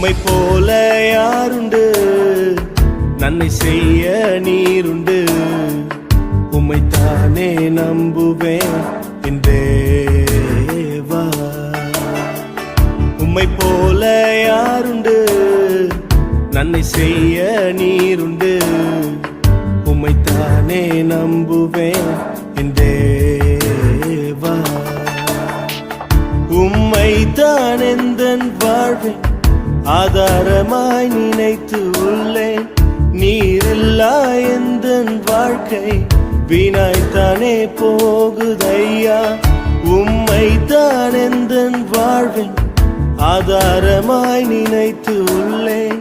உம்மை போல யாருண்டு, நன்மை செய்ய நீருண்டு. உம்மைத்தானே நம்புவேன் என் தேவா. உம்மை போல யாருண்டு, நன்மை செய்ய நீருண்டு. உம்மைத்தானே நம்புவேன் என் தேவா. உம்மைத்தான் எந்தன் வாழ்வின் ஆதாரமாய் நினைத்து உள்ளேன். நீரில்லா எந்தன் வாழ்க்கை வீணாய்த்தானே போகுதையா. உம்மைத்தான் எந்தன் வாழ்வின் ஆதாரமாய் நினைத்து உள்ளேன்.